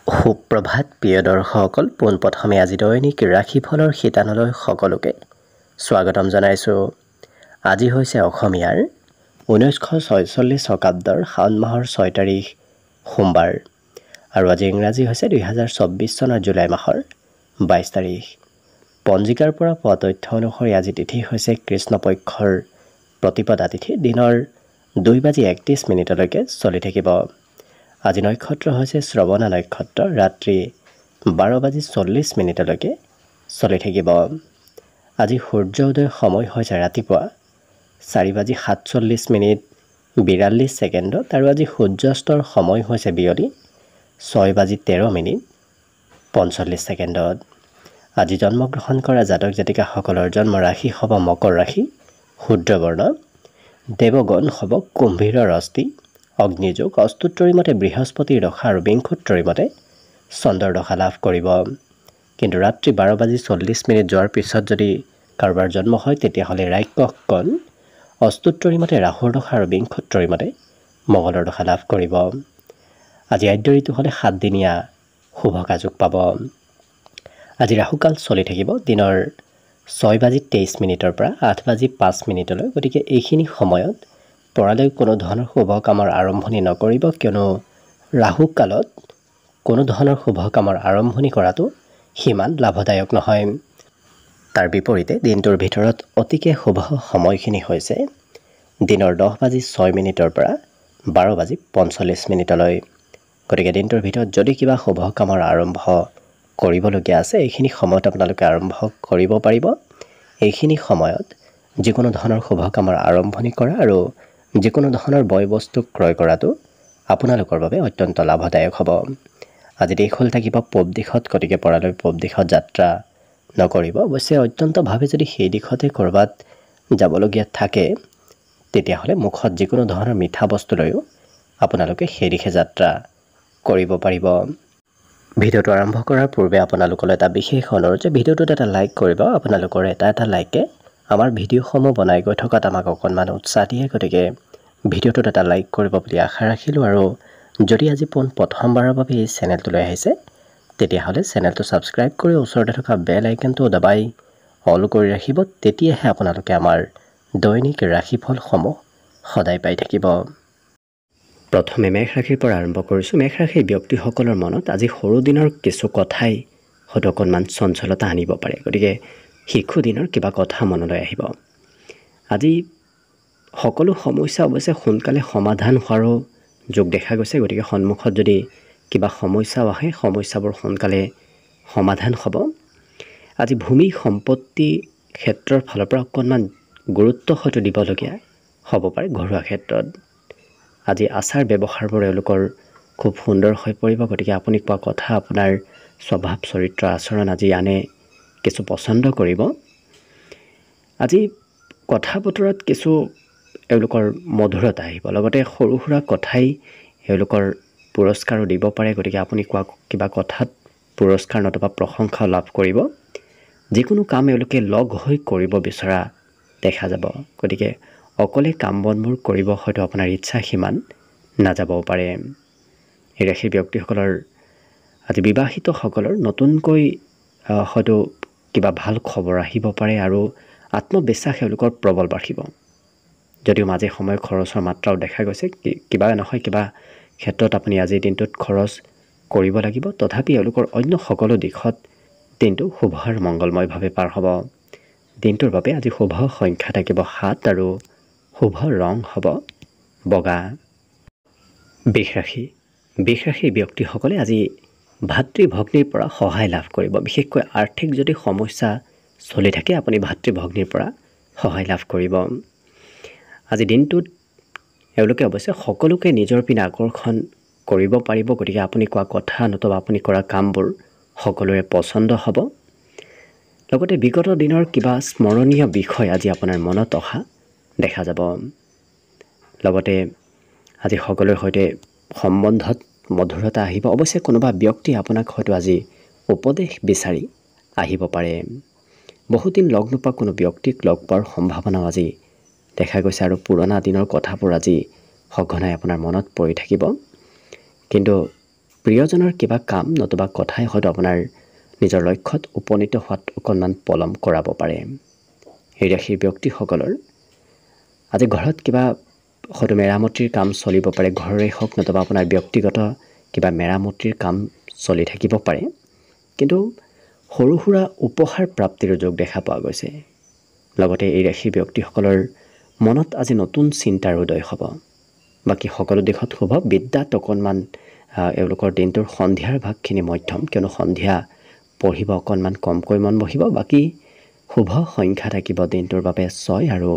সুপ্ৰভাত প্ৰিয় দৰ্শকসকল, পোনপ্ৰথমে আজি দৈনিক ৰাশিফলৰ শিতানলৈ সকলোকে স্বাগতম জনাইছোঁ। আজি হৈছে অসমীয়াৰ 1946 শকাব্দৰ শাওণ মাহৰ 6 তাৰিখ সোমবাৰ আৰু আজি ইংৰাজী হৈছে 2024 চনৰ জুলাই মাহৰ 22 তাৰিখ। পঞ্জিকাৰ পৰা পোৱা তথ্য অনুসৰি আজি তিথি হৈছে কৃষ্ণপক্ষৰ প্ৰতিপদা তিথি, দিনৰ 2:31 চলি থাকিব। আজি নক্ষত্ৰ হৈছে শ্ৰৱণা নক্ষত্ৰ, ৰাত্ৰি 12:40 চলি থাকিব। আজি সূৰ্য উদয় সময় হৈছে ৰাতিপুৱা 4:47:42 আৰু আজি সূৰ্যাস্তৰ সময় হৈছে বিয়লি 6:13:45। আজি জন্মগ্ৰহণ কৰা জাতক জাতিকাসকলৰ জন্ম ৰাশি হ'ব মকৰ ৰাশি, শুদ্ৰবৰ্ণ, দেৱগণ হ'ব কুম্ভীৰ ৰস্তি, অগ্নিযোগ, অস্তুত্তৰী মতে বৃহস্পতিৰ দশা আৰু বিংশোত্তৰী মতে চন্দ্ৰৰ দশা লাভ কৰিব। কিন্তু ৰাত্ৰি 12:40 যোৱাৰ পিছত যদি কাৰোবাৰ জন্ম হয় তেতিয়াহ'লে ৰাক্ষসকণ অস্তুত্তৰী মতে ৰাহুৰ দশা আৰু বিংশোত্তৰী মতে মঙ্গলৰ দশা লাভ কৰিব। আজি আদ্য ঋতু হ'লে 7 দিনীয়া শুভ কাযোগ পাব। আজি ৰাহুকাল চলি থাকিব দিনৰ 6:23 পৰা 8:05। গতিকে এইখিনি সময়ত পৰালৈ কোনো ধৰণৰ শুভ কামৰ আৰম্ভণি নকৰিব, কিয়নো ৰাহুকালত কোনো ধৰণৰ শুভ কামৰ আৰম্ভণি কৰাটো সিমান লাভদায়ক নহয়। তাৰ বিপৰীতে দিনটোৰ ভিতৰত অতিকে শুভ সময়খিনি হৈছে দিনৰ 10:06 পৰা 12:45। গতিকে দিনটোৰ ভিতৰত যদি কিবা শুভ কামৰ আৰম্ভ কৰিবলগীয়া আছে এইখিনি সময়ত আপোনালোকে আৰম্ভ কৰিব পাৰিব। এইখিনি সময়ত যিকোনো ধৰণৰ শুভ কামৰ আৰম্ভণি কৰা আৰু যিকোনো ধৰণৰ বয় বস্তু ক্ৰয় কৰাটো আপোনালোকৰ বাবে অত্যন্ত লাভদায়ক হ'ব। আজি দিশ হ'ল থাকিব পূব দিশত, গতিকে পৰালৈ পূব দিশত যাত্ৰা নকৰিব। অৱশ্যে অত্যন্তভাৱে যদি সেই দিশতে ক'ৰবাত যাবলগীয়া থাকে তেতিয়াহ'লে মুখত যিকোনো ধৰণৰ মিঠা বস্তু লৈও আপোনালোকে সেই দিশে যাত্ৰা কৰিব পাৰিব। ভিডিঅ'টো আৰম্ভ কৰাৰ পূৰ্বে আপোনালোকলৈ এটা বিশেষ অনুৰোধ যে ভিডিঅ'টোত এটা লাইক কৰিব। আপোনালোকৰ এটা লাইকে আমাৰ ভিডিঅ'সমূহ বনাই গৈ থকাত আমাক অকণমান উৎসাহ দিয়ে। গতিকে ভিডিঅ'টোত এটা লাইক কৰিব বুলি আশা ৰাখিলোঁ। আৰু যদি আজি প্ৰথমবাৰৰ বাবে এই চেনেলটোলৈ আহিছে তেতিয়াহ'লে চেনেলটো ছাবস্ক্ৰাইব কৰি ওচৰতে থকা বেল আইকনটো দবাই অল কৰি ৰাখিব। তেতিয়াহে আপোনালোকে আমাৰ দৈনিক ৰাশিফলসমূহ সদায় পাই থাকিব। প্ৰথমে মেষ ৰাশিৰ পৰা আৰম্ভ কৰিছোঁ। মেষ ৰাশিৰ ব্যক্তিসকলৰ মনত আজি সৰু দিনৰ কিছু কথাই হয়তো অকণমান চঞ্চলতা আনিব পাৰে। গতিকে শিশু দিনৰ কিবা কথা মনলৈ আহিব। আজি সকলো সমস্যা অৱশ্যে সোনকালে সমাধান হোৱাৰো যোগ দেখা গৈছে। গতিকে সন্মুখত যদি কিবা সমস্যাও আহে সমস্যাবোৰ সোনকালে সমাধান হ'ব। আজি ভূমি সম্পত্তি ক্ষেত্ৰৰ ফালৰ পৰা অকণমান গুৰুত্ব হয়তো দিবলগীয়া হ'ব পাৰে ঘৰুৱা ক্ষেত্ৰত। আজি আচাৰ ব্যৱহাৰবোৰ এওঁলোকৰ খুব সুন্দৰ হৈ পৰিব। গতিকে আপুনি কোৱা কথা, আপোনাৰ স্বভাৱ চৰিত্ৰ আচৰণ আজি আনে কিছু পচন্দ কৰিব। আজি কথা বতৰাত কিছু এওঁলোকৰ মধুৰতা আহিব। লগতে সৰু সুৰা কথাই এওঁলোকৰ পুৰস্কাৰো দিব পাৰে। গতিকে আপুনি কোৱা কিবা কথাত পুৰস্কাৰ নতুবা প্ৰশংসাও লাভ কৰিব। যিকোনো কাম এওঁলোকে লগ হৈ কৰিব বিচৰা দেখা যাব। গতিকে অকলে কাম বনবোৰ কৰিব হয়তো আপোনাৰ ইচ্ছা সিমান নাযাবও পাৰে। এই ৰাশিৰ ব্যক্তিসকলৰ আজি বিবাহিতসকলৰ নতুনকৈ হয়তো কিবা ভাল খবৰ আহিব পাৰে আৰু আত্মবিশ্বাস এওঁলোকৰ প্ৰবল বাঢ়িব। যদিও মাজে সময়ে খৰচৰ মাত্ৰাও দেখা গৈছে, কিবা নহয় কিবা ক্ষেত্ৰত আপুনি আজিৰ দিনটোত খৰচ কৰিব লাগিব। তথাপি এওঁলোকৰ অন্য সকলো দিশত দিনটো শুভ আৰু মংগলময়ভাৱে পাৰ হ'ব। দিনটোৰ বাবে আজি শুভ সংখ্যা থাকিব 7 আৰু শুভ ৰং হ'ব বগা। বৃষ ৰাশিৰ ব্যক্তিসকলে আজি ভাতৃ ভগ্নীৰ পৰা সহায় লাভ কৰিব। বিশেষকৈ আৰ্থিক যদি সমস্যা চলি থাকে আপুনি ভাতৃ ভগ্নীৰ পৰা সহায় লাভ কৰিব। আজি দিনটোত এওঁলোকে অৱশ্যে সকলোকে নিজৰ পিনে আকৰ্ষণ কৰিব পাৰিব। গতিকে আপুনি কোৱা কথা নতুবা আপুনি কৰা কামবোৰ সকলোৰে পচন্দ হ'ব। লগতে বিগত দিনৰ কিবা স্মৰণীয় বিষয় আজি আপোনাৰ মনত অহা দেখা যাব। লগতে আজি সকলোৰে সৈতে সম্বন্ধত মধুৰতা আহিব। অৱশ্যে কোনোবা ব্যক্তি আপোনাক হয়তো আজি উপদেশ বিচাৰি আহিব পাৰে। বহুদিন লগ নোপোৱা কোনো ব্যক্তিক লগ পোৱাৰ সম্ভাৱনাও আজি দেখা গৈছে আৰু পুৰণা দিনৰ কথাবোৰ আজি সঘনাই আপোনাৰ মনত পৰি থাকিব। কিন্তু প্ৰিয়জনৰ কিবা কাম নতুবা কথাই হয়তো আপোনাৰ নিজৰ লক্ষ্যত উপনীত হোৱাত অকণমান পলম কৰাব পাৰে। এই ৰাশিৰ ব্যক্তিসকলৰ আজি ঘৰত কিবা হয়তো মেৰামতিৰ কাম চলিব পাৰে, ঘৰৰে হওক নতুবা আপোনাৰ ব্যক্তিগত কিবা মেৰামতিৰ কাম চলি থাকিব পাৰে, কিন্তু সৰু সুৰা উপহাৰ প্ৰাপ্তিৰ যোগ দেখা পোৱা গৈছে। লগতে এই ৰাশিৰ ব্যক্তিসকলৰ মনত আজি নতুন চিন্তাৰ উদয় হ'ব। বাকী সকলো দিশত শুভ। বিদ্যাত অকণমান এওঁলোকৰ দিনটোৰ সন্ধিয়াৰ ভাগখিনি মধ্যম, কিয়নো সন্ধিয়া পঢ়িব অকণমান কমকৈ মন বহিব। বাকী শুভ সংখ্যা থাকিব দিনটোৰ বাবে 6 আৰু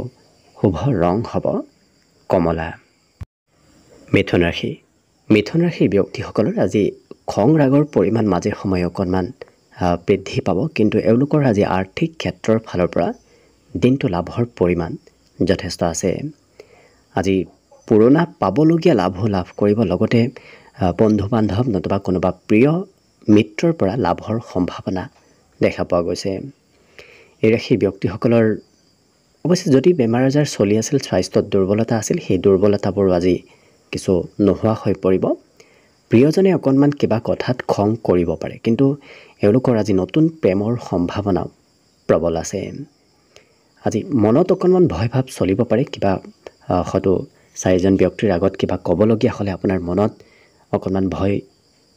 শুভ ৰং হ'ব কমলা। মিথুন ৰাশি। মিথুন ৰাশিৰ ব্যক্তিসকলৰ আজি খং ৰাগৰ পৰিমাণ মাজে সময়ে অকণমান বৃদ্ধি পাব, কিন্তু এওঁলোকৰ আজি আৰ্থিক ক্ষেত্ৰৰ ফালৰ পৰা দিনটো লাভৰ পৰিমাণ যথেষ্ট আছে। আজি পুৰণা পাবলগীয়া লাভো লাভ কৰিব, লগতে বন্ধু বান্ধৱ নতুবা কোনোবা প্ৰিয় মিত্ৰৰ পৰা লাভৰ সম্ভাৱনা দেখা পোৱা গৈছে। এই ৰাশিৰ ব্যক্তিসকলৰ অৱশ্যে যদি বেমাৰ আজাৰ চলি আছিল, স্বাস্থ্যত দুৰ্বলতা আছিল, সেই দুৰ্বলতাবোৰ আজি কিছু নোহোৱা হৈ পৰিব। প্ৰিয়জনে অকণমান কিবা কথাত খং কৰিব পাৰে, কিন্তু এওঁলোকৰ আজি নতুন প্ৰেমৰ সম্ভাৱনাও প্ৰবল আছে। আজি মনত অকণমান ভয় ভাৱ চলিব পাৰে, কিবা হয়তো 4জন ব্যক্তিৰ আগত কিবা ক'বলগীয়া হ'লে আপোনাৰ মনত অকণমান ভয়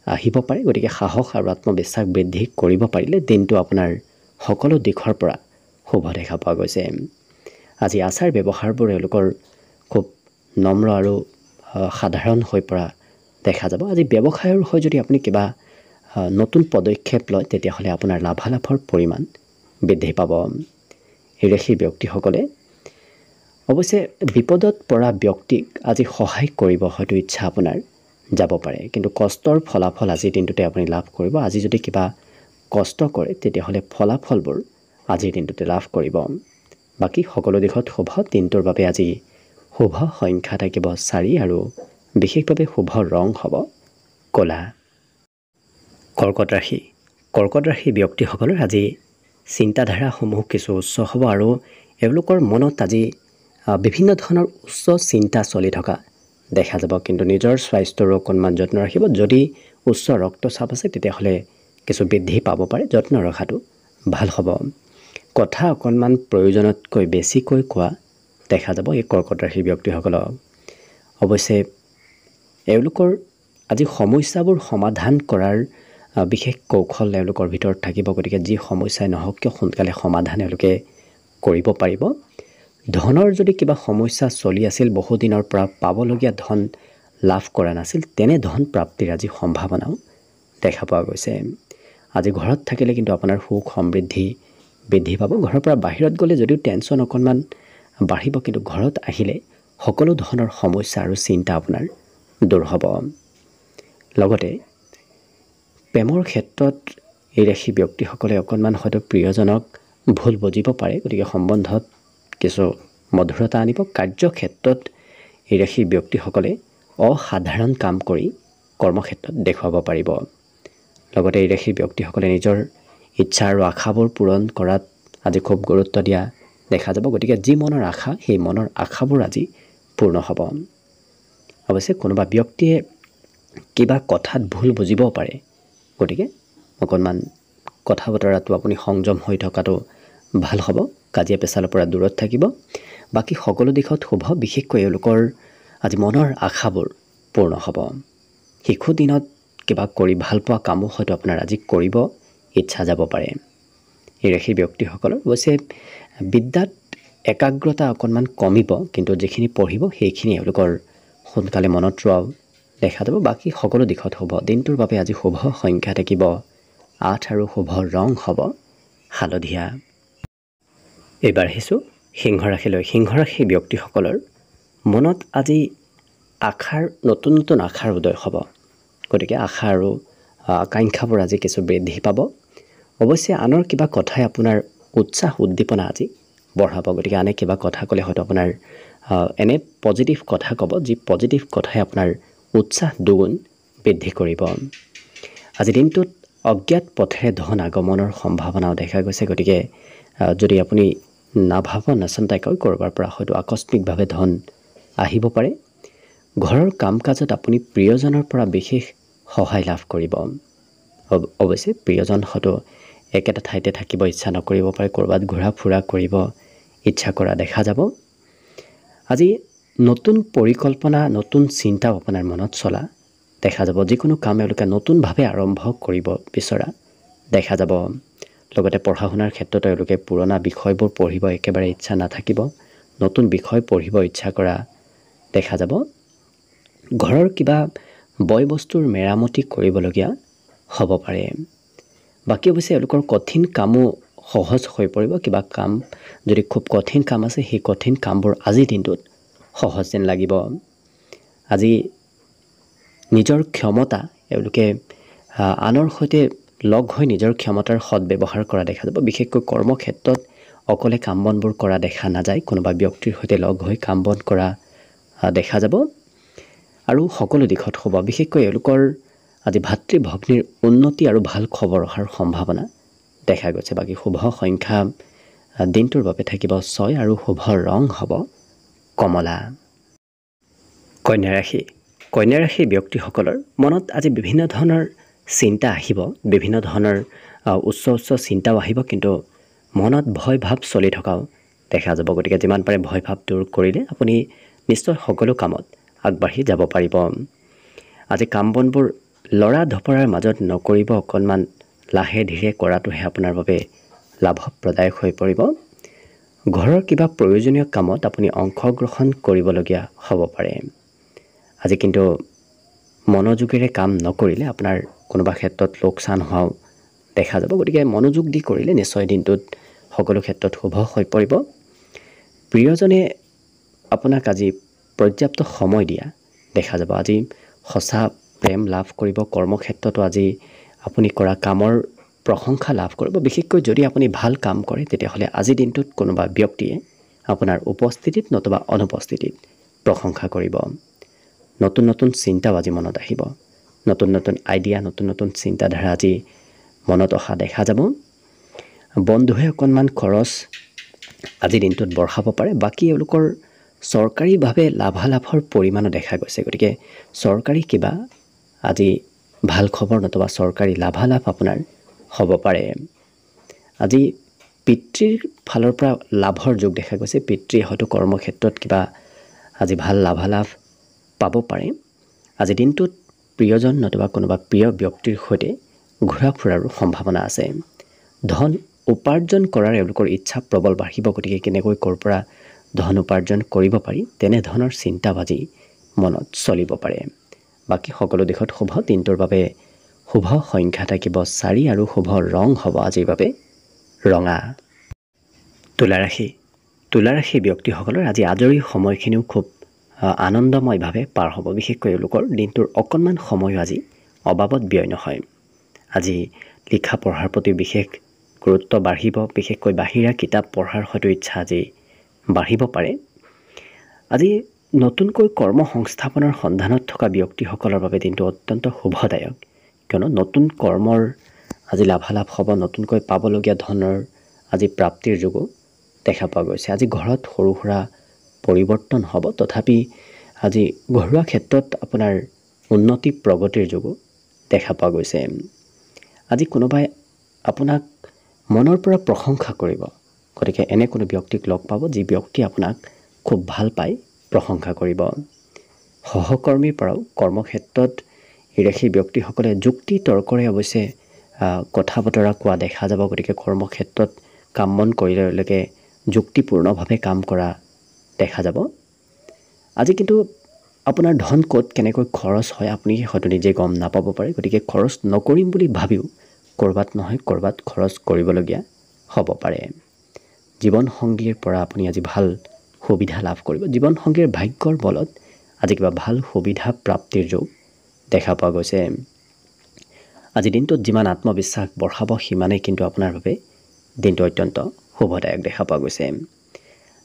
আহিব পাৰে। গতিকে সাহস আৰু আত্মবিশ্বাস বৃদ্ধি কৰিব পাৰিলে দিনটো আপোনাৰ সকলো দিশৰ পৰা শুভ দেখা পোৱা গৈছে। আজি আচাৰ ব্যৱহাৰবোৰ এওঁলোকৰ খুব নম্ৰ আৰু সাধাৰণ হৈ পৰা দেখা যাব। আজি ব্যৱসায়ৰ হৈ যদি আপুনি কিবা নতুন পদক্ষেপ লয়, তেতিয়াহ'লে আপোনাৰ লাভালাভৰ পৰিমাণ বৃদ্ধি পাব। এই ৰাশিৰ ব্যক্তিসকলে অৱশ্যে বিপদত পৰা ব্যক্তিক আজি সহায় কৰিব হয়তো ইচ্ছা আপোনাৰ যাব পাৰে, কিন্তু কষ্টৰ ফলাফল আজিৰ দিনটোতে আপুনি লাভ কৰিব। আজি যদি কিবা কষ্ট কৰে, তেতিয়াহ'লে ফলাফলবোৰ আজিৰ দিনটোতে লাভ কৰিব। বাকী সকলো দিশত শুভ। দিনটোৰ বাবে আজি শুভ সংখ্যা থাকিব 4 আৰু বিশেষভাৱে শুভ ৰং হ'ব ক'লা। কৰ্কট ৰাশি। কৰ্কট ৰাশিৰ ব্যক্তিসকলৰ আজি চিন্তাধাৰাসমূহ কিছু উচ্চ হ'ব আৰু এওঁলোকৰ মনত আজি বিভিন্ন ধৰণৰ উচ্চ চিন্তা চলি থকা দেখা যাব, কিন্তু নিজৰ স্বাস্থ্যৰো অকণমান যত্ন ৰাখিব। যদি উচ্চ ৰক্তচাপ আছে, তেতিয়াহ'লে কিছু বৃদ্ধি পাব পাৰে, যত্ন ৰখাটো ভাল হ'ব। কথা অকণমান প্ৰয়োজনতকৈ বেছিকৈ কোৱা দেখা যাব এই কৰ্কট ৰাশিৰ ব্যক্তিসকলক। অৱশ্যে এওঁলোকৰ আজি সমস্যাবোৰ সমাধান কৰাৰ বিশেষ কৌশল এওঁলোকৰ ভিতৰত থাকিব, গতিকে যি সমস্যাই নহওক কিয় সোনকালে সমাধান এওঁলোকে কৰিব পাৰিব। ধনৰ যদি কিবা সমস্যা চলি আছিল, বহুদিনৰ পৰা পাবলগীয়া ধন লাভ কৰা নাছিল, তেনে ধন প্ৰাপ্তিৰ আজি সম্ভাৱনাও দেখা পোৱা গৈছে। আজি ঘৰত থাকিলে কিন্তু আপোনাৰ সুখ সমৃদ্ধি বৃদ্ধি পাব। ঘৰৰ পৰা বাহিৰত গ'লে যদিও টেনশ্যন অকণমান বাঢ়িব, কিন্তু ঘৰত আহিলে সকলো ধৰণৰ সমস্যা আৰু চিন্তা আপোনাৰ দূৰ হ'ব। লগতে প্ৰেমৰ ক্ষেত্ৰত এই ৰাশি ব্যক্তিসকলে অকণমান হয়তো প্ৰিয়জনক ভুল বুজিব পাৰে, গতিকে সম্বন্ধত কিছু মধুৰতা আনিব। কাৰ্যক্ষেত্ৰত এই ৰাশি ব্যক্তিসকলে অসাধাৰণ কাম কৰি কৰ্মক্ষেত্ৰত দেখুৱাব পাৰিব। লগতে এই ৰাশি ব্যক্তিসকলে নিজৰ ইচ্ছা আৰু আশাবোৰ পূৰণ কৰাত আজি খুব গুৰুত্ব দিয়া দেখা যাব, গতিকে যি মনৰ আশা, সেই মনৰ আশাবোৰ আজি পূৰ্ণ হ'ব। অৱশ্যে কোনোবা ব্যক্তিয়ে কিবা কথাত ভুল বুজিবও পাৰে, গতিকে অকণমান কথা বতৰাটো আপুনি সংযম হৈ থকাটো ভাল হ'ব। কাজিয়া পেচালৰ পৰা দূৰত থাকিব। বাকী সকলো দিশত শুভ। বিশেষকৈ এওঁলোকৰ আজি মনৰ আশাবোৰ পূৰ্ণ হ'ব। শিশু দিনত কিবা কৰি ভাল পোৱা কামো হয়তো আপোনাৰ আজি কৰিব ইচ্ছা যাব পাৰে এই ৰাশি ব্যক্তিসকলৰ। অৱশ্যে বিদ্যাত একাগ্ৰতা অকণমান কমিব, কিন্তু যিখিনি পঢ়িব সেইখিনি এওঁলোকৰ সোনকালে মনত ৰোৱাও দেখা যাব। বাকী সকলো দিশত শুভ। দিনটোৰ বাবে আজি শুভ সংখ্যা থাকিব 8 আৰু শুভ ৰং হ'ব হালধীয়া। এইবাৰ আহিছোঁ সিংহ ৰাশিলৈ। সিংহ ৰাশি ব্যক্তিসকলৰ মনত আজি আশাৰ নতুন নতুন আশাৰ উদয় হ'ব, গতিকে আশা আৰু আকাংক্ষাবোৰ আজি কিছু বৃদ্ধি পাব। অৱশ্যে আনৰ কিবা কথাই আপোনাৰ উৎসাহ উদ্দীপনা আজি বঢ়াব, গতিকে আনে কিবা কথা ক'লে হয়তো আপোনাৰ এনে পজিটিভ কথা ক'ব, যি পজিটিভ কথাই আপোনাৰ উৎসাহ দুগুণ বৃদ্ধি কৰিব। আজি দিনটোত অজ্ঞাত পথেৰে ধন আগমনৰ সম্ভাৱনাও দেখা গৈছে, গতিকে যদি আপুনি নাভাবা নাচিন্তাকৈ ক'ৰবাৰ পৰা হয়তো আকস্মিকভাৱে ধন আহিব পাৰে। ঘৰৰ কাম কাজত আপুনি প্ৰিয়জনৰ পৰা বিশেষ সহায় লাভ কৰিব। অৱশ্যে প্ৰিয়জন হয়তো একেটা ঠাইতে থাকিব ইচ্ছা নকৰিব পাৰে, ক'ৰবাত ঘূৰা ফুৰা কৰিব ইচ্ছা কৰা দেখা যাব। আজি নতুন পৰিকল্পনা, নতুন চিন্তাও আপোনাৰ মনত চলা দেখা যাব। যিকোনো কাম এওঁলোকে নতুনভাৱে আৰম্ভ কৰিব বিচৰা দেখা যাব। লগতে পঢ়া শুনাৰ ক্ষেত্ৰত এওঁলোকে পুৰণা বিষয়বোৰ পঢ়িব একেবাৰে ইচ্ছা নাথাকিব, নতুন বিষয় পঢ়িব ইচ্ছা কৰা দেখা যাব। ঘৰৰ কিবা বয় বস্তুৰ মেৰামতি কৰিবলগীয়া হ'ব পাৰে। বাকী অৱশ্যে এওঁলোকৰ কঠিন কামো সহজ হৈ পৰিব। কিবা কাম যদি খুব কঠিন কাম আছে, সেই কঠিন কামবোৰ আজিৰ দিনটোত সহজ যেন লাগিব। আজি নিজৰ ক্ষমতা এওঁলোকে আনৰ সৈতে লগ হৈ নিজৰ ক্ষমতাৰ সৎব্যৱহাৰ কৰা দেখা যাব। বিশেষকৈ কৰ্মক্ষেত্ৰত অকলে কাম বনবোৰ কৰা দেখা নাযায়, কোনোবা ব্যক্তিৰ সৈতে লগ হৈ কাম বন কৰা দেখা যাব। আৰু সকলো দিশত হ'ব। বিশেষকৈ এওঁলোকৰ আজি ভাতৃ ভগ্নীৰ উন্নতি আৰু ভাল খবৰ অহাৰ সম্ভাৱনা দেখা গৈছে। বাকী শুভ সংখ্যা দিনটোৰ বাবে থাকিব 6 আৰু শুভ ৰং হ'ব কমলা। কন্যা ৰাশি। কন্যা ৰাশিৰ ব্যক্তিসকলৰ মনত আজি বিভিন্ন ধৰণৰ চিন্তা আহিব, বিভিন্ন ধৰণৰ উচ্চ চিন্তাও আহিব, কিন্তু মনত ভয় ভাৱ চলি থকাও দেখা যাব। গতিকে যিমান পাৰে ভয় ভাৱ দূৰ কৰিলে আপুনি নিশ্চয় সকলো কামত আগবাঢ়ি যাব পাৰিব। আজি কাম বনবোৰ লৰা ধপৰাৰ মাজত নকৰিব, অকণমান লাহে ধীৰে কৰাটোহে আপোনাৰ বাবে লাভপ্ৰদায়ক হৈ পৰিব। ঘৰৰ কিবা প্ৰয়োজনীয় কামত আপুনি অংশগ্ৰহণ কৰিবলগীয়া হ'ব পাৰে। আজি কিন্তু মনোযোগেৰে কাম নকৰিলে আপোনাৰ কোনোবা ক্ষেত্ৰত লোকচান হোৱাও দেখা যাব। গতিকে মনোযোগ দি কৰিলে নিশ্চয় দিনটোত সকলো ক্ষেত্ৰত শুভ হৈ পৰিব। প্ৰিয়জনে আপোনাক আজি পৰ্যাপ্ত সময় দিয়া দেখা যাব। আজি সঁচা প্ৰেম লাভ কৰিব। কৰ্মক্ষেত্ৰতো আজি আপুনি কৰা কামৰ প্ৰশংসা লাভ কৰিব। বিশেষকৈ যদি আপুনি ভাল কাম কৰে, তেতিয়াহ'লে আজিৰ দিনটোত কোনোবা ব্যক্তিয়ে আপোনাৰ উপস্থিতিত নতুবা অনুপস্থিতিত প্ৰশংসা কৰিব। নতুন নতুন চিন্তাও আজি মনত আহিব, নতুন নতুন আইডিয়া, নতুন নতুন চিন্তাধাৰা আজি মনত অহা দেখা যাব। বন্ধুৱে অকণমান খৰচ আজিৰ দিনটোত বঢ়াব পাৰে। বাকী এওঁলোকৰ চৰকাৰীভাৱে লাভালাভৰ পৰিমাণো দেখা গৈছে। গতিকে চৰকাৰী কিবা আজি ভাল খবৰ নতুবা চৰকাৰী লাভালাভ আপোনাৰ হ'ব পাৰে। আজি পিতৃৰ ফালৰ পৰা লাভৰ যোগ দেখা গৈছে। পিতৃয়ে হয়তো কৰ্মক্ষেত্ৰত কিবা আজি ভাল লাভালাভ পাব পাৰে। আজি দিনটোত প্ৰিয়জন নতুবা কোনোবা প্ৰিয় ব্যক্তিৰ সৈতে ঘূৰা ফুৰাৰো সম্ভাৱনা আছে। ধন উপাৰ্জন কৰাৰ এওঁলোকৰ ইচ্ছা প্ৰবল বাঢ়িব। গতিকে কেনেকৈ ক'ৰ পৰা ধন উপাৰ্জন কৰিব পাৰি তেনেধৰণৰ চিন্তা আজি মনত চলিব পাৰে। বাকী সকলো দিশত শুভ। দিনটোৰ বাবে শুভ সংখ্যা থাকিব 4 আৰু শুভ ৰং হ'ব আজিৰ বাবে ৰঙা। তুলা ৰাশি। তুলা ৰাশি ব্যক্তিসকলৰ আজি আজৰি সময়খিনিও খুব আনন্দময়ভাৱে পাৰ হ'ব। বিশেষকৈ এওঁলোকৰ দিনটোৰ অকণমান সময়ো আজি অবাবত ব্যয় নহয়। আজি লিখা পঢ়াৰ প্ৰতি বিশেষ গুৰুত্ব বাঢ়িব। বিশেষকৈ বাহিৰা কিতাপ পঢ়াৰ হয়তো ইচ্ছা আজি বাঢ়িব পাৰে। আজি নতুনকৈ কৰ্ম সংস্থাপনৰ সন্ধানত থকা ব্যক্তিসকলৰ বাবে দিনটো অত্যন্ত শুভদায়ক, কিয়নো নতুন কৰ্মৰ আজি লাভালাভ হ'ব। নতুনকৈ পাবলগীয়া ধনৰ আজি প্ৰাপ্তিৰ যোগো দেখা পোৱা গৈছে। আজি ঘৰত সৰু সুৰা পৰিৱৰ্তন হ'ব, তথাপি আজি ঘৰুৱা ক্ষেত্ৰত আপোনাৰ উন্নতি প্ৰগতিৰ যোগো দেখা পোৱা গৈছে। আজি কোনোবাই আপোনাক মনৰ পৰা প্ৰশংসা কৰিব। গতিকে এনে কোনো ব্যক্তিক লগ পাব যি ব্যক্তি আপোনাক খুব ভাল পায়, প্ৰশংসা কৰিব। সহকৰ্মীৰ পৰাও কৰ্মক্ষেত্ৰত এই ৰাশিৰ ব্যক্তিসকলে যুক্তি তৰ্কৰে অৱশ্যে কথা বতৰা কোৱা দেখা যাব। গতিকে কৰ্মক্ষেত্ৰত কাম বন কৰিলেলৈকে যুক্তিপূৰ্ণভাৱে কাম কৰা দেখা যাব। আজি কিন্তু আপোনাৰ ধন ক'ত কেনেকৈ খৰচ হয় আপুনি হয়তো নিজে গম নাপাব পাৰে। গতিকে খৰচ নকৰিম বুলি ভাবিও ক'ৰবাত নহয় ক'ৰবাত খৰচ কৰিবলগীয়া হ'ব পাৰে। জীৱনসংগীৰ পৰা আপুনি আজি ভাল সুবিধা লাভ কৰিব। জীৱনসংগীৰ ভাগ্যৰ বলত আজি কিবা ভাল সুবিধা প্ৰাপ্তিৰ যোগ দেখা পোৱা গৈছে। আজি দিনটোত যিমান আত্মবিশ্বাস বঢ়াব সিমানেই কিন্তু আপোনাৰ বাবে দিনটো অত্যন্ত শুভদায়ক দেখা পোৱা গৈছে।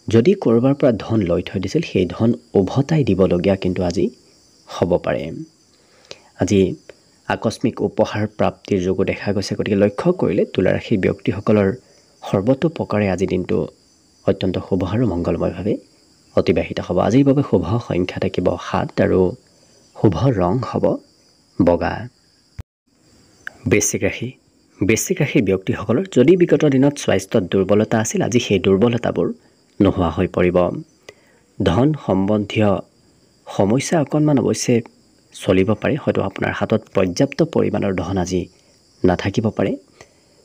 যদি ক'ৰবাৰ পৰা ধন লৈ থৈ দিছিল, সেই ধন উভতাই দিবলগীয়া কিন্তু আজি হ'ব পাৰে। আজি আকস্মিক উপহাৰ প্ৰাপ্তিৰ যোগো দেখা গৈছে। গতিকে লক্ষ্য কৰিলে তুলা ৰাশিৰ ব্যক্তিসকলৰ সৰ্বতোপ্ৰকাৰে আজি দিনটো অত্যন্ত শুভ আৰু মংগলময়ভাৱে অতিবাহিত হ'ব। আজিৰ বাবে শুভ সংখ্যা থাকিব 7 আৰু শুভ ৰং হ'ব বগা। বৃশ্চিক ৰাশি। বৃশ্চিক ৰাশিৰ ব্যক্তিসকলৰ যদি বিগত দিনত স্বাস্থ্যত দুৰ্বলতা আছিল, আজি সেই দুৰ্বলতাবোৰ নোহোৱা হৈ পৰিব। ধন সম্বন্ধীয় সমস্যা অকণমান অৱশ্যে চলিব পাৰে, হয়তো আপোনাৰ হাতত পৰ্যাপ্ত পৰিমাণৰ ধন আজি নাথাকিব পাৰে,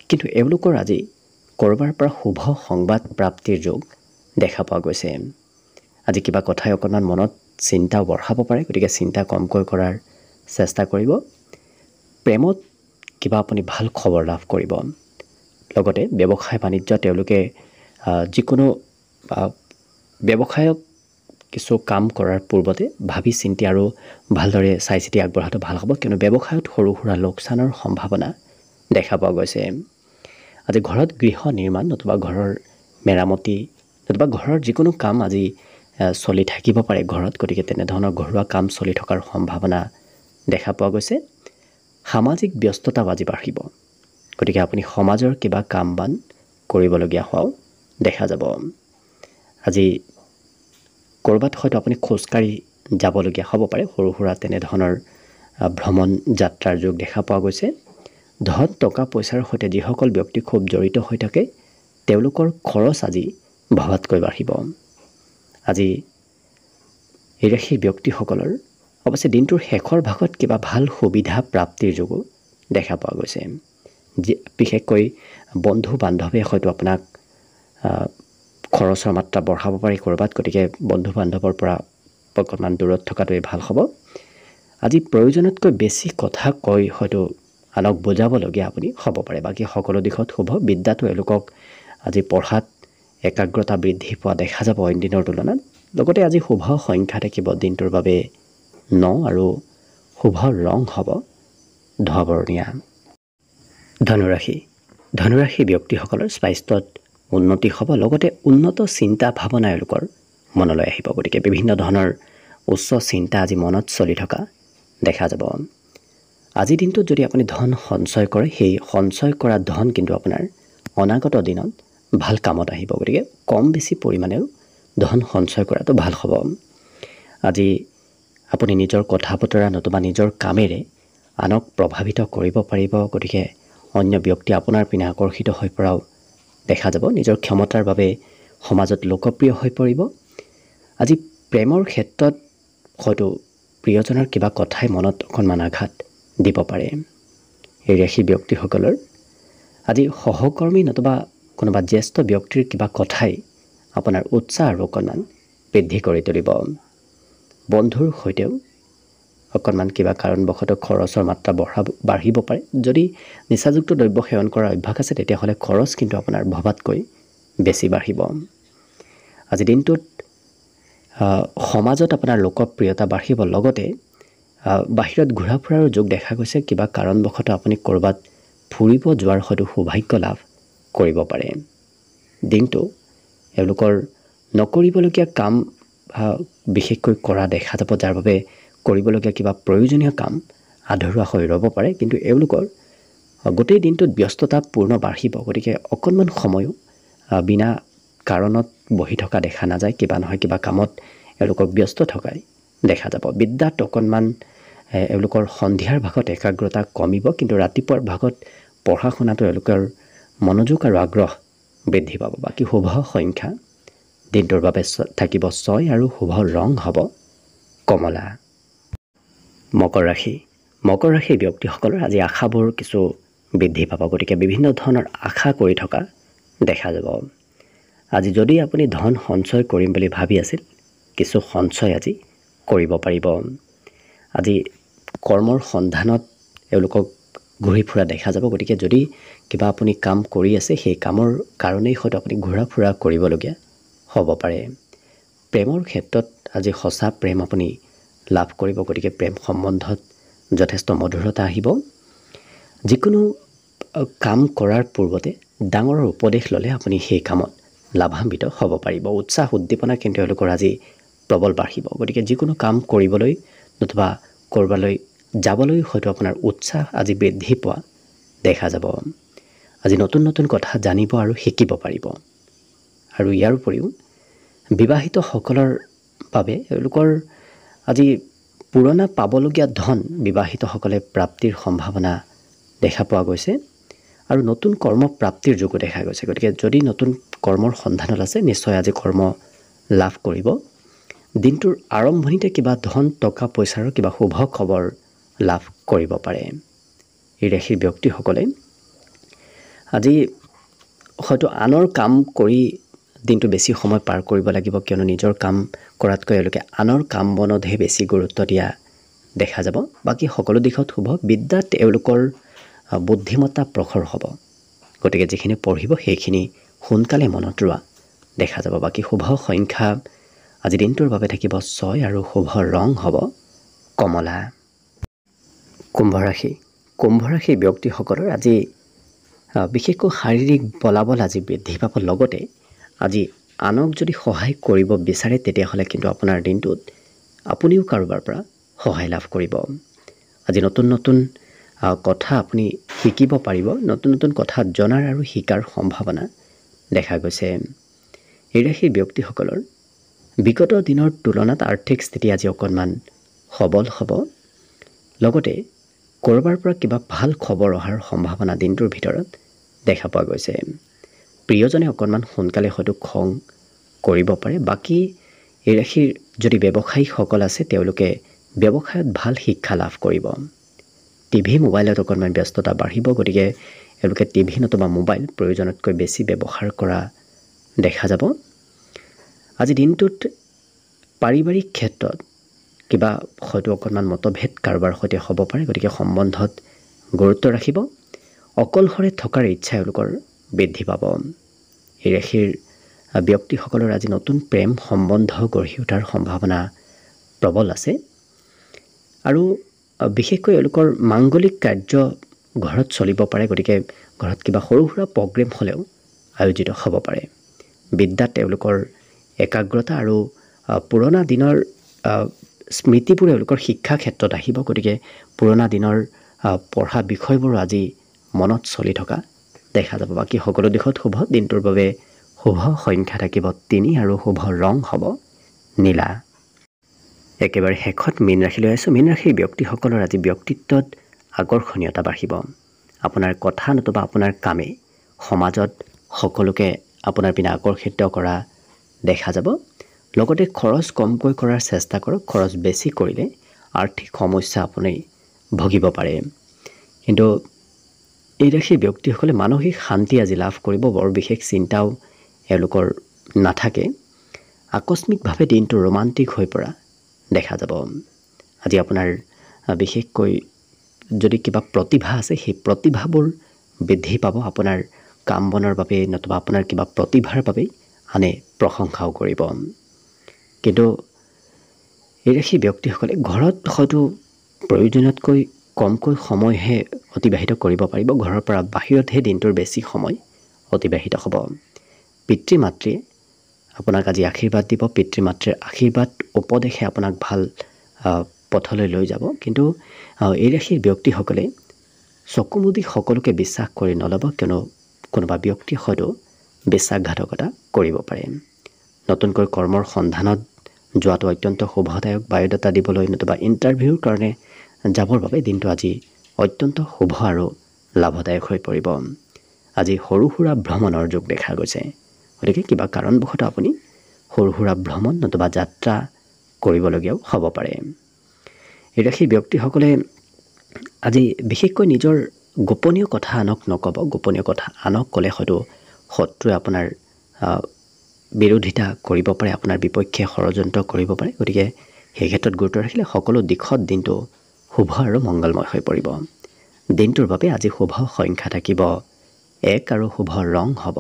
কিন্তু এওঁলোকৰ আজি ক'ৰবাৰ পৰা শুভ সংবাদ প্ৰাপ্তিৰ যোগ দেখা পোৱা গৈছে। আজি কিবা কথাই অকণমান মনত চিন্তা বঢ়াব পাৰে, গতিকে চিন্তা কমকৈ কৰাৰ চেষ্টা কৰিব। প্ৰেমত কিবা আপুনি ভাল খবৰ লাভ কৰিব। লগতে ব্যৱসায় বাণিজ্য তেওঁলোকে যিকোনো ব্যৱসায়ক কিছু কাম কৰাৰ পূৰ্বতে ভাবি চিন্তি আৰু ভালদৰে চাই চিতি আগবঢ়াটো ভাল হ'ব, কিয়নো ব্যৱসায়ত সৰু সুৰা লোকচানৰ সম্ভাৱনা দেখা পোৱা গৈছে। আজি ঘৰত গৃহ নিৰ্মাণ নতুবা ঘৰৰ মেৰামতি নতুবা ঘৰৰ যিকোনো কাম আজি চলি থাকিব পাৰে ঘৰত, গতিকে তেনেধৰণৰ ঘৰুৱা কাম চলি থকাৰ সম্ভাৱনা দেখা পোৱা গৈছে। সামাজিক ব্যস্ততাও আজি বাঢ়িব, গতিকে আপুনি সমাজৰ কিবা কাম বান কৰিবলগীয়া হোৱাও দেখা যাব। আজি ক'ৰবাত হয়তো আপুনি খোজকাঢ়ি যাবলগীয়া হ'ব পাৰে, সৰু সুৰা তেনেধৰণৰ ভ্ৰমণ যাত্ৰাৰ যোগ দেখা পোৱা গৈছে। ধন টকা পইচাৰ সৈতে যিসকল ব্যক্তি খুব জড়িত হৈ থাকে তেওঁলোকৰ খৰচ আজি ভবাতকৈ বাঢ়িব। আজি এই ৰাশিৰ ব্যক্তিসকলৰ অৱশ্যে দিনটোৰ শেষৰ ভাগত কিবা ভাল সুবিধা প্ৰাপ্তিৰ যোগো দেখা পোৱা গৈছে। বিশেষকৈ বন্ধু বান্ধৱে হয়তো আপোনাক খৰচৰ মাত্ৰা বঢ়াব পাৰে ক'ৰবাত, গতিকে বন্ধু বান্ধৱৰ পৰা অকণমান দূৰত থকাটোৱে ভাল হ'ব। আজি প্ৰয়োজনতকৈ বেছি কথা কৈ হয়তো আনক বুজাবলগীয়া আপুনি হ'ব পাৰে। বাকী সকলো দিশত শুভ। বিদ্যাটো এওঁলোকক আজি পঢ়াত একাগ্ৰতা বৃদ্ধি পোৱা দেখা যাব অইন দিনৰ তুলনাত। লগতে আজি শুভ সংখ্যা থাকিব দিনটোৰ বাবে 9 আৰু শুভ ৰং হ'ব ধৱৰ্ণীয়া। ধনুৰাশি। ধনুৰাশি ব্যক্তিসকলৰ স্বাস্থ্যত উন্নতি হ'ব, লগতে উন্নত চিন্তা ভাৱনা এওঁলোকৰ মনলৈ আহিব, গতিকে বিভিন্ন ধৰণৰ উচ্চ চিন্তা আজি মনত চলি থকা দেখা যাব। আজিৰ দিনটোত যদি আপুনি ধন সঞ্চয় কৰে, সেই সঞ্চয় কৰা ধন কিন্তু আপোনাৰ অনাগত দিনত ভাল কামত আহিব, গতিকে কম বেছি পৰিমাণেও ধন সঞ্চয় কৰাটো ভাল হ'ব। আজি আপুনি নিজৰ কথা বতৰা নতুবা নিজৰ কামেৰে আনক প্ৰভাৱিত কৰিব পাৰিব, গতিকে অন্য ব্যক্তি আপোনাৰ পিনে আকৰ্ষিত হৈ পৰাও দেখা যাব। নিজৰ ক্ষমতাৰ বাবে সমাজত লোকপ্ৰিয় হৈ পৰিব। আজি প্ৰেমৰ ক্ষেত্ৰত হয়তো প্ৰিয়জনৰ কিবা কথাই মনত অকণমান আঘাত দিব পাৰে। এই ৰাশি ব্যক্তিসকলৰ আজি সহকৰ্মী নতুবা কোনোবা জ্যেষ্ঠ ব্যক্তিৰ কিবা কথাই আপোনাৰ উৎসাহ আৰু অকণমান বৃদ্ধি কৰি তুলিব। বন্ধুৰ সৈতেও অকণমান কিবা কাৰণবশতঃ খৰচৰ মাত্ৰা বাঢ়িব পাৰে। যদি নিচাযুক্ত দ্ৰব্য সেৱন কৰাৰ অভ্যাস আছে তেতিয়াহ'লে খৰচ কিন্তু আপোনাৰ ভবাতকৈ বেছি বাঢ়িব। আজি দিনটোত সমাজত আপোনাৰ লোকপ্ৰিয়তা বাঢ়িব, লগতে বাহিৰত ঘূৰা ফুৰাৰ যোগ দেখা গৈছে। কিবা কাৰণবশতঃ আপুনি ক'ৰবাত ফুৰিব যোৱাৰ হয়তো সৌভাগ্য লাভ কৰিব পাৰে। দিনটো এওঁলোকৰ নকৰিবলগীয়া কাম বিশেষকৈ কৰা দেখা যাব, যাৰ বাবে কৰিবলগীয়া কিবা প্ৰয়োজনীয় কাম আধৰুৱা হৈ ৰ'ব পাৰে, কিন্তু এওঁলোকৰ গোটেই দিনটোত ব্যস্ততাপূৰ্ণ বাঢ়িব, গতিকে অকণমান সময়ো বিনা কাৰণত বহি থকা দেখা নাযায়। কিবা নহয় কিবা কামত এওঁলোকক ব্যস্ত থকাই দেখা যাব। বিদ্যাত অকণমান এওঁলোকৰ সন্ধিয়াৰ ভাগত একাগ্ৰতা কমিব, কিন্তু ৰাতিপুৱাৰ ভাগত পঢ়া শুনাটো এওঁলোকৰ মনোযোগ আৰু আগ্ৰহ বৃদ্ধি পাব। বাকী শুভ সংখ্যা দিনটোৰ বাবে থাকিব 6 আৰু শুভ ৰং হ'ব কমলা। মকৰ ৰাশি। মকৰ ৰাশিৰ ব্যক্তিসকলৰ আজি আশাবোৰ কিছু বৃদ্ধি পাব, গতিকে বিভিন্ন ধৰণৰ আশা কৰি থকা দেখা যাব। আজি যদি আপুনি ধন সঞ্চয় কৰিম বুলি ভাবি আছিল, কিছু সঞ্চয় আজি কৰিব পাৰিব। আজি কৰ্মৰ সন্ধানত এওঁলোকক ঘূৰি ফুৰা দেখা যাব, গতিকে যদি কিবা আপুনি কাম কৰি আছে সেই কামৰ কাৰণেই হয়তো আপুনি ঘূৰা ফুৰা কৰিবলগীয়া হ'ব পাৰে। প্ৰেমৰ ক্ষেত্ৰত আজি সঁচা প্ৰেম আপুনি লাভ কৰিব, গতিকে প্ৰেম সম্বন্ধত যথেষ্ট মধুৰতা আহিব। যিকোনো কাম কৰাৰ পূৰ্বতে ডাঙৰৰ উপদেশ ল'লে আপুনি সেই কামত লাভান্বিত হ'ব পাৰিব। উৎসাহ উদ্দীপনা কিন্তু এওঁলোকৰ আজি প্ৰবল বাঢ়িব, গতিকে যিকোনো কাম কৰিবলৈ নতুবা ক'ৰবালৈ যাবলৈ হয়তো আপোনাৰ উৎসাহ আজি বৃদ্ধি পোৱা দেখা যাব। আজি নতুন নতুন কথা জানিব আৰু শিকিব পাৰিব। আৰু ইয়াৰ উপৰিও বিবাহিতসকলৰ বাবে এওঁলোকৰ আজি পুৰণা পাবলগীয়া ধন বিবাহিতসকলে প্ৰাপ্তিৰ সম্ভাৱনা দেখা পোৱা গৈছে আৰু নতুন কৰ্ম প্ৰাপ্তিৰ যোগো দেখা গৈছে। গতিকে যদি নতুন কৰ্মৰ সন্ধানত আছে নিশ্চয় আজি কৰ্ম লাভ কৰিব। দিনটোৰ আৰম্ভণিতে কিবা ধন টকা পইচাৰ কিবা শুভ খবৰ লাভ কৰিব পাৰে। এই ৰাশিৰ ব্যক্তিসকলে আজি হয়তো আনৰ কাম কৰি দিনটো বেছি সময় পাৰ কৰিব লাগিব, কিয়নো নিজৰ কাম কৰাতকৈ এওঁলোকে আনৰ কাম বনতহে বেছি গুৰুত্ব দিয়া দেখা যাব। বাকী সকলো দিশত শুভ। বিদ্যাত এওঁলোকৰ বুদ্ধিমত্তা প্ৰখৰ হ'ব। গতিকে যিখিনি পঢ়িব সেইখিনি সোনকালে মনত ৰোৱা দেখা যাব। বাকী শুভ সংখ্যা আজি দিনটোৰ বাবে থাকিব 6 আৰু শুভ ৰং হ'ব কমলা। কুম্ভ ৰাশি। কুম্ভ ৰাশিৰ ব্যক্তিসকলৰ আজি বিশেষকৈ শাৰীৰিক বলাবল আজি বৃদ্ধি পাব। লগতে আজি আনক যদি সহায় কৰিব বিচাৰে তেতিয়াহ'লে কিন্তু আপোনাৰ দিনটোত আপুনিও কাৰোবাৰ পৰা সহায় লাভ কৰিব। আজি নতুন নতুন কথা আপুনি শিকিব পাৰিব। নতুন নতুন কথা জনাৰ আৰু শিকাৰ সম্ভাৱনা দেখা গৈছে। এই ৰাশিৰ ব্যক্তিসকলৰ বিগত দিনৰ তুলনাত আৰ্থিক স্থিতি আজি অকণমান সবল হ'ব। লগতে ক'ৰবাৰ পৰা কিবা ভাল খবৰ অহাৰ সম্ভাৱনা দিনটোৰ ভিতৰত দেখা পোৱা গৈছে। প্ৰিয়জনে অকণমান সোনকালে হয়তো খং কৰিব পাৰে। বাকী এই ৰাশিৰ যদি ব্যৱসায়ীসকল আছে তেওঁলোকে ব্যৱসায়ত ভাল শিক্ষা লাভ কৰিব। টিভি মোবাইলত অকণমান ব্যস্ততা বাঢ়িব। গতিকে এওঁলোকে টিভি নতুবা মোবাইল প্ৰয়োজনতকৈ বেছি ব্যৱহাৰ কৰা দেখা যাব। আজি দিনটোত পাৰিবাৰিক ক্ষেত্ৰত কিবা হয়তো অকণমান মতভেদ কাৰোবাৰ সৈতে হ'ব পাৰে। গতিকে সম্বন্ধত গুৰুত্ব ৰাখিব। অকলশৰে থকাৰ ইচ্ছা এওঁলোকৰ বৃদ্ধি পাব। এই ৰাশিৰ ব্যক্তিসকলৰ আজি নতুন প্ৰেম সম্বন্ধ গঢ়ি উঠাৰ সম্ভাৱনা প্ৰবল আছে। আৰু বিশেষকৈ এওঁলোকৰ মাংগলিক কাৰ্য ঘৰত চলিব পাৰে। গতিকে ঘৰত কিবা সৰু সুৰা প্ৰগ্ৰেম হ'লেও আয়োজিত হ'ব পাৰে। বিদ্যাত তেওঁলোকৰ একাগ্ৰতা আৰু পুৰণা দিনৰ স্মৃতিবোৰ এওঁলোকৰ শিক্ষা ক্ষেত্ৰত আহিব। গতিকে পুৰণা দিনৰ পঢ়া বিষয়বোৰ আজি মনত চলি থকা দেখা যাব। বাকী সকলো দিশত শুভ। দিনটোৰ বাবে শুভ সংখ্যা থাকিব 3 আৰু শুভ ৰং হ'ব নীলা। একেবাৰে শেষত মীন ৰাশিলৈ আছোঁ। মীন ৰাশিৰ ব্যক্তিসকলৰ আজি ব্যক্তিত্বত আকৰ্ষণীয়তা বাঢ়িব। আপোনাৰ কথা নতুবা আপোনাৰ কামে সমাজত সকলোকে আপোনাৰ পিনে আকৰ্ষিত কৰা দেখা যাব। লগতে খৰচ কমকৈ কৰাৰ চেষ্টা কৰক। খৰচ বেছি কৰিলে আৰ্থিক সমস্যা আপুনি ভুগিব পাৰে। কিন্তু এই ৰাশিৰ ব্যক্তিসকলে মানসিক শান্তি আজি লাভ কৰিব। বৰ বিশেষ চিন্তাও এওঁলোকৰ নাথাকে। আকস্মিকভাৱে দিনটো ৰোমান্টিক হৈ পৰা দেখা যাব। আজি আপোনাৰ বিশেষকৈ যদি কিবা প্ৰতিভা আছে সেই প্ৰতিভাবোৰ বৃদ্ধি পাব। আপোনাৰ কাম বনৰ বাবে নতুবা আপোনাৰ কিবা প্ৰতিভাৰ বাবে আনে প্ৰশংসাও কৰিব। কিন্তু এই ৰাশিৰ ব্যক্তিসকলে ঘৰত হয়তো প্ৰয়োজনতকৈ কমকৈ সময়হে অতিবাহিত কৰিব পাৰিব। ঘৰৰ পৰা বাহিৰতহে দিনটোৰ বেছি সময় অতিবাহিত হ'ব। পিতৃ মাতৃয়ে আপোনাক আজি আশীৰ্বাদ দিব। পিতৃ মাতৃৰ আশীৰ্বাদ উপদেশে আপোনাক ভাল পথলৈ লৈ যাব। কিন্তু এই ৰাশিৰ ব্যক্তিসকলে চকু মুদি সকলোকে বিশ্বাস কৰি নল'ব, কিয়নো কোনোবা ব্যক্তিয়ে হয়তো বিশ্বাসঘাতকতা কৰিব পাৰে। নতুনকৈ কৰ্মৰ সন্ধানত যোৱাটো অত্যন্ত শুভদায়ক। বায়'ডাটা দিবলৈ নতুবা ইণ্টাৰভিউৰ কাৰণে যাবৰ বাবে দিনটো আজি অত্যন্ত শুভ আৰু লাভদায়ক হৈ পৰিব। আজি সৰু সুৰা ভ্ৰমণৰ যোগ দেখা গৈছে। গতিকে কিবা কাৰণবশতঃ আপুনি সৰু সুৰা ভ্ৰমণ নতুবা যাত্ৰা কৰিবলগীয়াও হ'ব পাৰে। এই ৰাশিৰ ব্যক্তিসকলে আজি বিশেষকৈ নিজৰ গোপনীয় কথা আনক নক'ব। গোপনীয় কথা আনক ক'লে হয়তো শত্ৰুৱে আপোনাৰ বিৰোধিতা কৰিব পাৰে, আপোনাৰ বিপক্ষে ষড়যন্ত্ৰ কৰিব পাৰে। গতিকে সেই ক্ষেত্ৰত গুৰুত্ব ৰাখিলে সকলো দিশত দিনটো শুভ আৰু মংগলময় হৈ পৰিব। দিনটোৰ বাবে আজি শুভ সংখ্যা থাকিব 1 আৰু শুভ ৰং হ'ব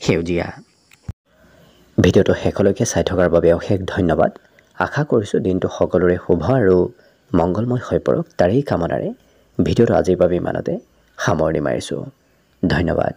সেউজীয়া। ভিডিঅ'টো শেষলৈকে চাই থকাৰ বাবে অশেষ ধন্যবাদ। আশা কৰিছোঁ দিনটো সকলোৰে শুভ আৰু মংগলময় হৈ পৰক। তাৰেই কামনাৰে ভিডিঅ'টো আজিৰ বাবে ইমানতে সামৰণি মাৰিছোঁ। ধন্যবাদ।